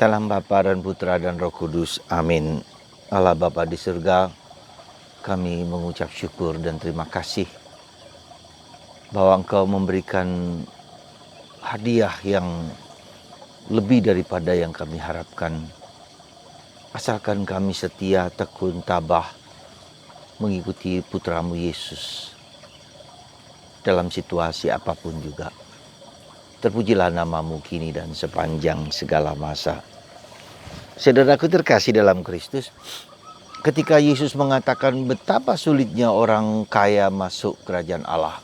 Dalam Bapa dan Putra dan Roh Kudus. Amin. Allah Bapa di surga, kami mengucap syukur dan terima kasih bahwa Engkau memberikan hadiah yang lebih daripada yang kami harapkan. Asalkan kami setia, tekun, tabah mengikuti Putramu Yesus dalam situasi apapun juga. Terpujilah namamu kini dan sepanjang segala masa. Saudaraku terkasih dalam Kristus, ketika Yesus mengatakan betapa sulitnya orang kaya masuk kerajaan Allah,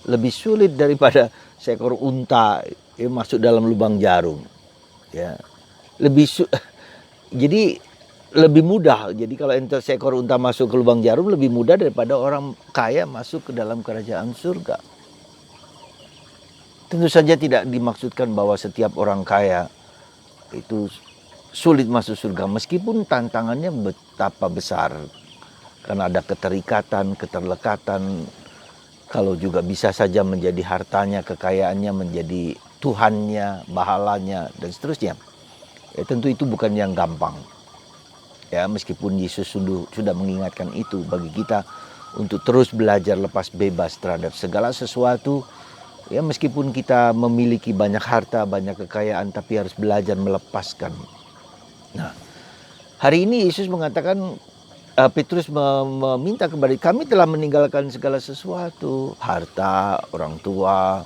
lebih sulit daripada seekor unta masuk dalam lubang jarum. Ya, jadi lebih mudah. Jadi kalau seekor unta masuk ke lubang jarum lebih mudah daripada orang kaya masuk ke dalam kerajaan surga. Tentu saja tidak dimaksudkan bahwa setiap orang kaya itu sulit masuk surga, meskipun tantangannya betapa besar. Karena ada keterikatan, keterlekatan, kalau juga bisa saja menjadi hartanya, kekayaannya menjadi Tuhannya, bahalanya, dan seterusnya. Ya, tentu itu bukan yang gampang. Ya, meskipun Yesus sudah mengingatkan itu bagi kita untuk terus belajar lepas bebas terhadap segala sesuatu. Ya, meskipun kita memiliki banyak harta, banyak kekayaan, tapi harus belajar melepaskan. Nah, hari ini Yesus mengatakan, Petrus meminta kepada kami telah meninggalkan segala sesuatu, harta, orang tua,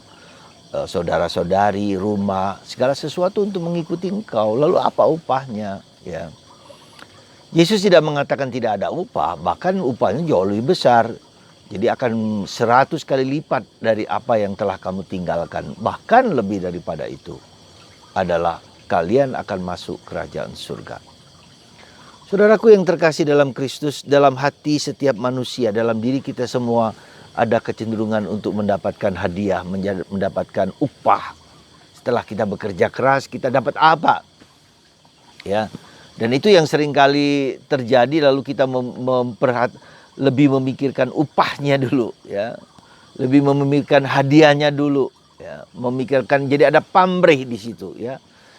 saudara-saudari, rumah, segala sesuatu untuk mengikuti Engkau. Lalu apa upahnya? Ya, Yesus tidak mengatakan tidak ada upah, bahkan upahnya jauh lebih besar. Jadi akan 100 kali lipat dari apa yang telah kamu tinggalkan. Bahkan lebih daripada itu adalah kalian akan masuk kerajaan surga. Saudaraku yang terkasih dalam Kristus, dalam hati setiap manusia, dalam diri kita semua ada kecenderungan untuk mendapatkan hadiah, mendapatkan upah. Setelah kita bekerja keras, kita dapat apa? Ya. Dan itu yang seringkali terjadi, lalu kita lebih memikirkan upahnya dulu, ya, lebih memikirkan hadiahnya dulu, ya, memikirkan, jadi ada pamrih di situ, ya.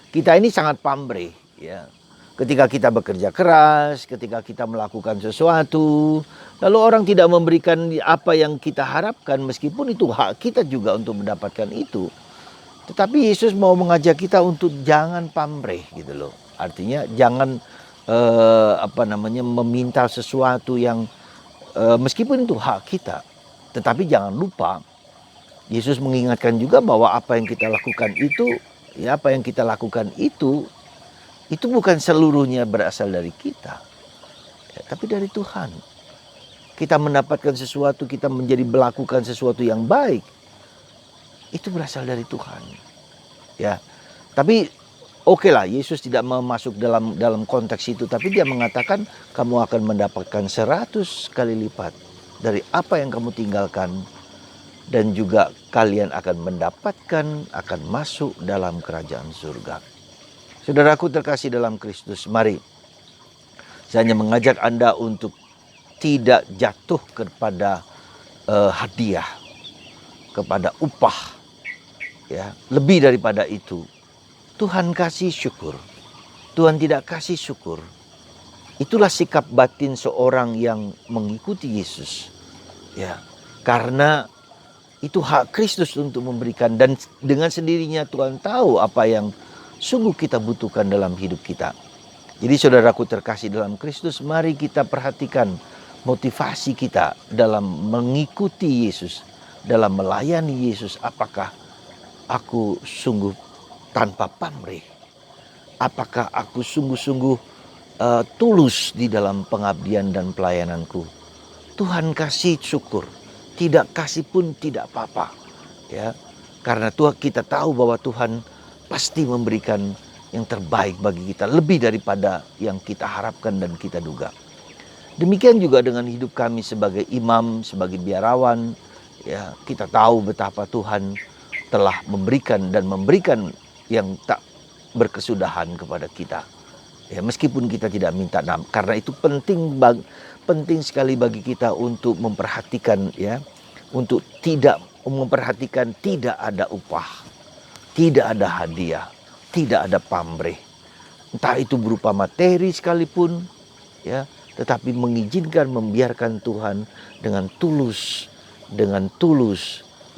Kita ini sangat pamrih, ya. Ketika kita bekerja keras, ketika kita melakukan sesuatu, lalu orang tidak memberikan apa yang kita harapkan, meskipun itu hak kita juga untuk mendapatkan itu. Tetapi Yesus mau mengajak kita untuk jangan pamrih, gitu loh. Artinya jangan meminta sesuatu yang meskipun itu hak kita, tetapi jangan lupa Yesus mengingatkan juga bahwa apa yang kita lakukan itu bukan seluruhnya berasal dari kita, ya, tapi dari Tuhan. Kita mendapatkan sesuatu, kita melakukan sesuatu yang baik, itu berasal dari Tuhan. Ya, tapi oke lah, Yesus tidak masuk dalam konteks itu, tapi dia mengatakan kamu akan mendapatkan 100 kali lipat dari apa yang kamu tinggalkan, dan juga kalian akan masuk dalam kerajaan surga. Saudaraku terkasih dalam Kristus, mari saya hanya mengajak Anda untuk tidak jatuh kepada hadiah, kepada upah, ya, lebih daripada itu. Tuhan kasih syukur, Tuhan tidak kasih syukur. Itulah sikap batin seorang yang mengikuti Yesus. Ya, karena itu hak Kristus untuk memberikan, dan dengan sendirinya Tuhan tahu apa yang sungguh kita butuhkan dalam hidup kita. Jadi saudaraku terkasih dalam Kristus, mari kita perhatikan motivasi kita dalam mengikuti Yesus, dalam melayani Yesus. Apakah aku sungguh tanpa pamrih? Apakah aku sungguh-sungguh tulus di dalam pengabdian dan pelayananku? Tuhan kasih syukur, tidak kasih pun tidak apa-apa, ya. Karena kita tahu bahwa Tuhan pasti memberikan yang terbaik bagi kita, lebih daripada yang kita harapkan dan kita duga. Demikian juga dengan hidup kami sebagai imam, sebagai biarawan, ya, kita tahu betapa Tuhan telah memberikan yang tak berkesudahan kepada kita. Ya, meskipun kita tidak minta, karena itu penting sekali bagi kita untuk memperhatikan, ya, untuk tidak memperhatikan tidak ada upah, tidak ada hadiah, tidak ada pamrih. entah itu berupa materi sekalipun, ya, tetapi mengizinkan, membiarkan Tuhan dengan tulus,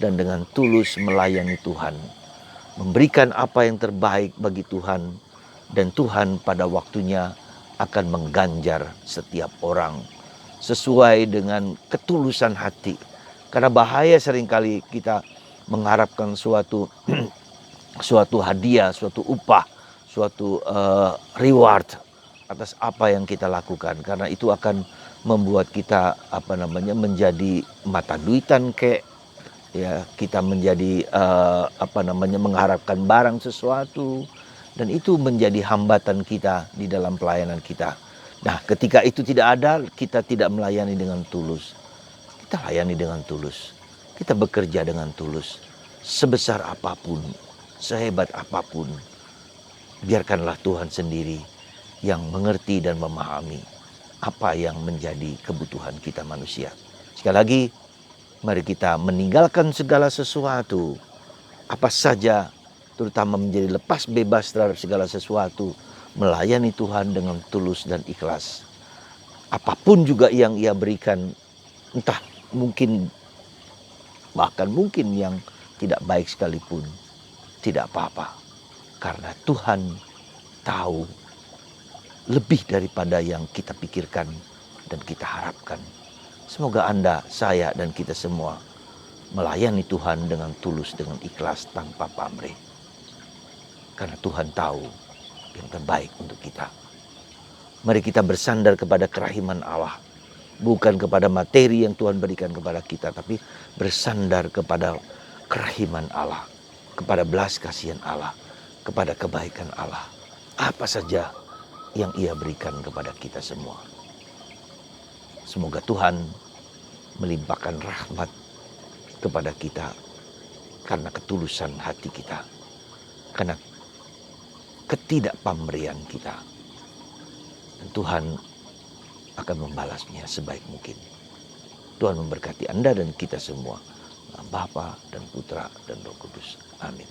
dan dengan tulus melayani Tuhan, memberikan apa yang terbaik bagi Tuhan, dan Tuhan pada waktunya akan mengganjar setiap orang sesuai dengan ketulusan hati. Karena bahaya seringkali kita mengharapkan suatu suatu hadiah, suatu upah, suatu reward atas apa yang kita lakukan, karena itu akan membuat kita menjadi mata duitan ya, kita menjadi mengharapkan barang sesuatu, dan itu menjadi hambatan kita di dalam pelayanan kita. Nah, ketika itu tidak ada, kita tidak melayani dengan tulus. Kita layani dengan tulus. Kita bekerja dengan tulus. Sebesar apapun, sehebat apapun, biarkanlah Tuhan sendiri yang mengerti dan memahami apa yang menjadi kebutuhan kita manusia. Sekali lagi, mari kita meninggalkan segala sesuatu, apa saja, terutama menjadi lepas bebas terhadap segala sesuatu, melayani Tuhan dengan tulus dan ikhlas. Apapun juga yang Ia berikan, entah mungkin, bahkan mungkin yang tidak baik sekalipun, tidak apa-apa. Karena Tuhan tahu lebih daripada yang kita pikirkan dan kita harapkan. Semoga Anda, saya, dan kita semua melayani Tuhan dengan tulus, dengan ikhlas, tanpa pamrih. Karena Tuhan tahu yang terbaik untuk kita. Mari kita bersandar kepada kerahiman Allah. Bukan kepada materi yang Tuhan berikan kepada kita, tapi bersandar kepada kerahiman Allah, kepada belas kasihan Allah, kepada kebaikan Allah. Apa saja yang Ia berikan kepada kita semua. Semoga Tuhan melimpahkan rahmat kepada kita karena ketulusan hati kita, karena ketidakpamrian kita. Dan Tuhan akan membalasnya sebaik mungkin. Tuhan memberkati Anda dan kita semua. Bapa dan Putra dan Roh Kudus. Amin.